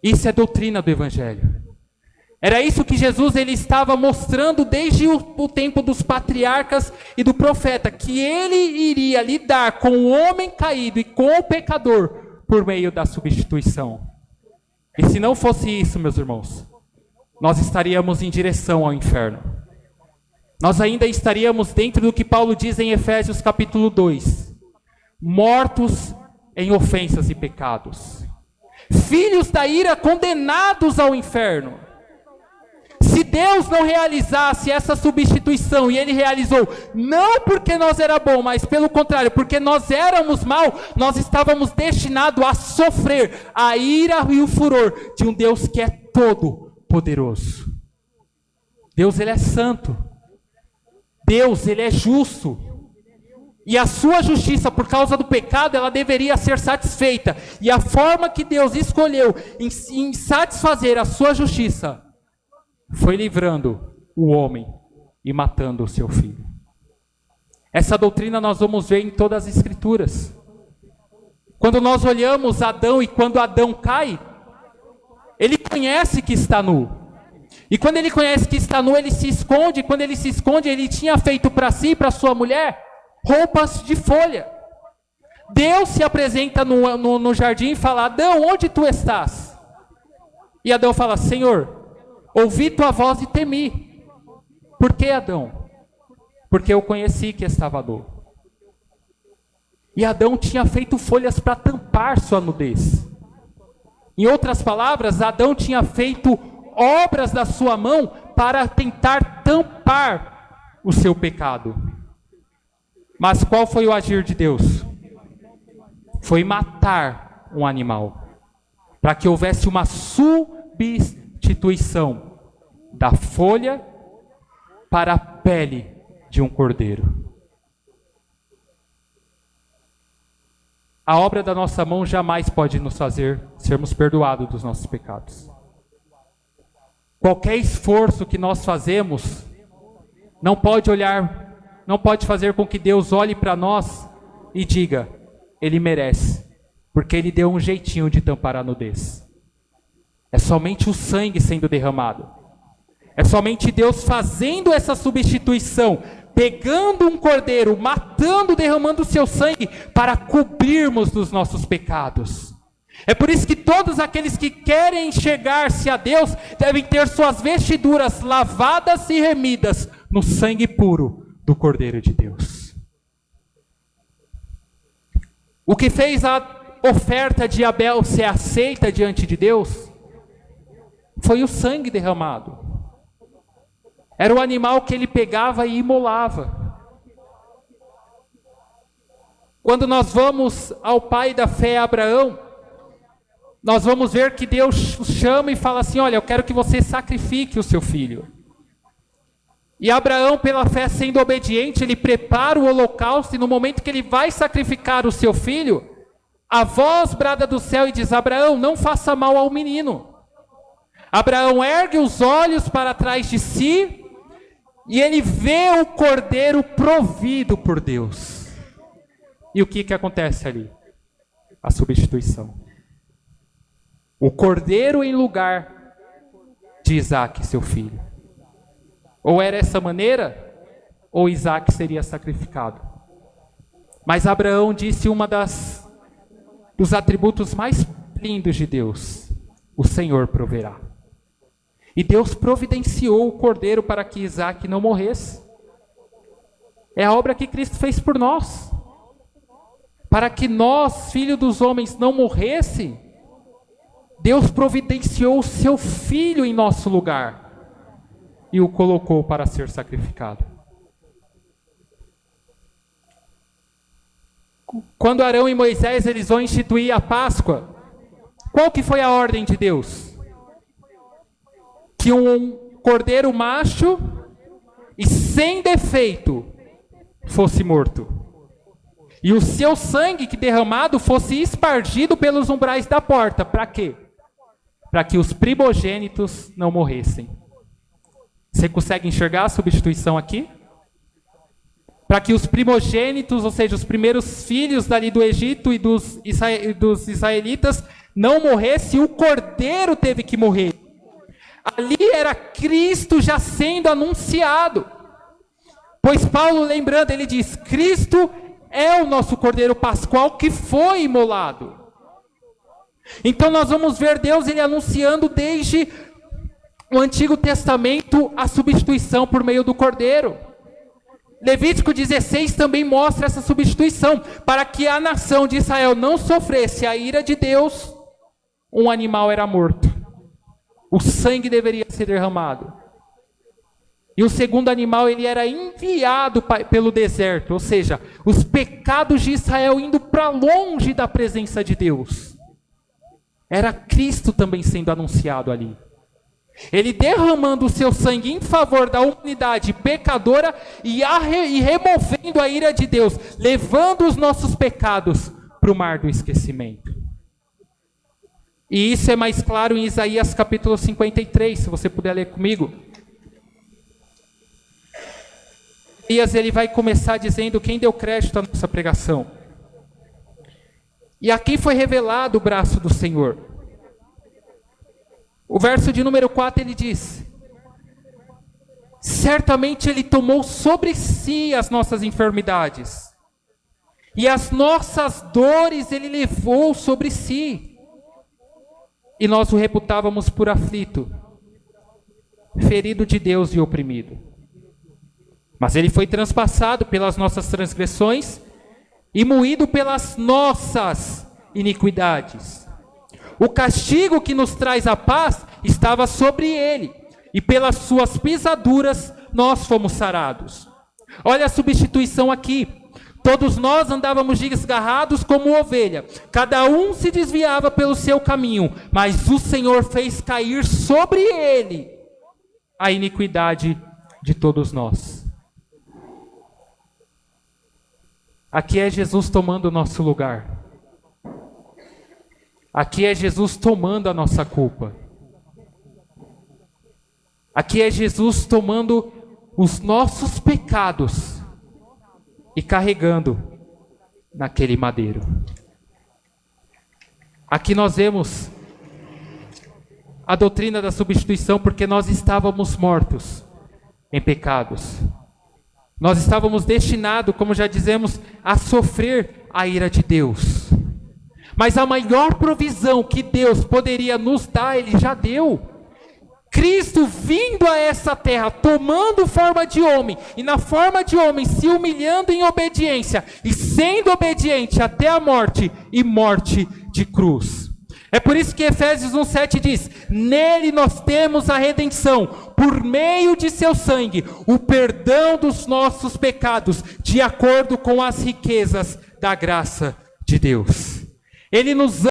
Isso é doutrina do Evangelho. Era isso que Jesus ele estava mostrando desde o tempo dos patriarcas e do profeta, que ele iria lidar com o homem caído e com o pecador por meio da substituição. E se não fosse isso, meus irmãos, nós estaríamos em direção ao inferno. Nós ainda estaríamos dentro do que Paulo diz em Efésios capítulo 2, mortos em ofensas e pecados, filhos da ira condenados ao inferno. Se Deus não realizasse essa substituição, e Ele realizou, não porque nós era bom, mas pelo contrário, porque nós éramos mal, nós estávamos destinados a sofrer a ira e o furor de um Deus que é todo poderoso. Deus, Ele é santo. Deus, Ele é justo. E a sua justiça, por causa do pecado, ela deveria ser satisfeita. E a forma que Deus escolheu em satisfazer a sua justiça foi livrando o homem e matando o seu filho. Essa doutrina nós vamos ver em todas as Escrituras. Quando nós olhamos Adão e quando Adão cai, ele conhece que está nu. E quando ele conhece que está nu, ele se esconde. Quando ele se esconde, ele tinha feito para si e para sua mulher roupas de folha. Deus se apresenta no jardim e fala: Adão, onde tu estás? E Adão fala: Senhor, ouvi tua voz e temi. Por que, Adão? Porque eu conheci que estava nu. E Adão tinha feito folhas para tampar sua nudez. Em outras palavras, Adão tinha feito obras da sua mão para tentar tampar o seu pecado. Mas qual foi o agir de Deus? Foi matar um animal, para que houvesse uma substituição da folha para a pele de um cordeiro. A obra da nossa mão jamais pode nos fazer sermos perdoados dos nossos pecados. Qualquer esforço que nós fazemos não pode fazer com que Deus olhe para nós e diga: Ele merece, porque Ele deu um jeitinho de tampar a nudez. É somente o sangue sendo derramado. É somente Deus fazendo essa substituição, pegando um cordeiro, matando, derramando o seu sangue para cobrirmos dos nossos pecados. É por isso que todos aqueles que querem chegar-se a Deus devem ter suas vestiduras lavadas e remidas no sangue puro do Cordeiro de Deus. O que fez a oferta de Abel ser aceita diante de Deus foi o sangue derramado. Era o animal que ele pegava e imolava. Quando nós vamos ao pai da fé, Abraão, nós vamos ver que Deus chama e fala assim: olha, eu quero que você sacrifique o seu filho. E Abraão, pela fé, sendo obediente, ele prepara o holocausto, e no momento que ele vai sacrificar o seu filho, a voz brada do céu e diz: Abraão, não faça mal ao menino. Abraão ergue os olhos para trás de si, e ele vê o cordeiro provido por Deus. E o que acontece ali? A substituição. O cordeiro em lugar de Isaque, seu filho. Ou era essa maneira, ou Isaque seria sacrificado. Mas Abraão disse dos atributos mais lindos de Deus: o Senhor proverá. E Deus providenciou o cordeiro para que Isaque não morresse. É a obra que Cristo fez por nós. Para que nós, filhos dos homens, não morresse, Deus providenciou o seu filho em nosso lugar e o colocou para ser sacrificado. Quando Arão e Moisés eles vão instituir a Páscoa, qual que foi a ordem de Deus? Que um cordeiro macho e sem defeito fosse morto. E o seu sangue que derramado fosse espargido pelos umbrais da porta. Para quê? Para que os primogênitos não morressem. Você consegue enxergar a substituição aqui? Para que os primogênitos, ou seja, os primeiros filhos dali do Egito e dos israelitas, não morresse, o Cordeiro teve que morrer. Ali era Cristo já sendo anunciado. Pois Paulo, lembrando, ele diz, Cristo é o nosso Cordeiro Pascual que foi imolado. Então nós vamos ver Deus ele anunciando desde o Antigo Testamento a substituição por meio do Cordeiro. Levítico 16 também mostra essa substituição, para que a nação de Israel não sofresse a ira de Deus, um animal era morto. O sangue deveria ser derramado. E o segundo animal, ele era enviado pelo deserto, ou seja, os pecados de Israel indo para longe da presença de Deus. Era Cristo também sendo anunciado ali. Ele derramando o seu sangue em favor da humanidade pecadora e removendo a ira de Deus, levando os nossos pecados para o mar do esquecimento. E isso é mais claro em Isaías capítulo 53, se você puder ler comigo. Isaías ele vai começar dizendo quem deu crédito à nossa pregação. E aqui foi revelado o braço do Senhor. O verso de número 4 ele diz: certamente ele tomou sobre si as nossas enfermidades, e as nossas dores ele levou sobre si, e nós o reputávamos por aflito, ferido de Deus e oprimido. Mas ele foi transpassado pelas nossas transgressões e moído pelas nossas iniquidades. O castigo que nos traz a paz estava sobre ele, e pelas suas pisaduras nós fomos sarados. Olha a substituição aqui. Todos nós andávamos desgarrados como ovelha, cada um se desviava pelo seu caminho, mas o Senhor fez cair sobre ele a iniquidade de todos nós. Aqui é Jesus tomando o nosso lugar. Aqui é Jesus tomando a nossa culpa. Aqui é Jesus tomando os nossos pecados e carregando naquele madeiro. Aqui nós vemos a doutrina da substituição, porque nós estávamos mortos em pecados. Nós estávamos destinados, como já dizemos, a sofrer a ira de Deus. Mas a maior provisão que Deus poderia nos dar, Ele já deu. Cristo vindo a essa terra, tomando forma de homem, e na forma de homem se humilhando em obediência, e sendo obediente até a morte, e morte de cruz. É por isso que Efésios 1,7 diz: nele nós temos a redenção, por meio de seu sangue, o perdão dos nossos pecados, de acordo com as riquezas da graça de Deus. Ele nos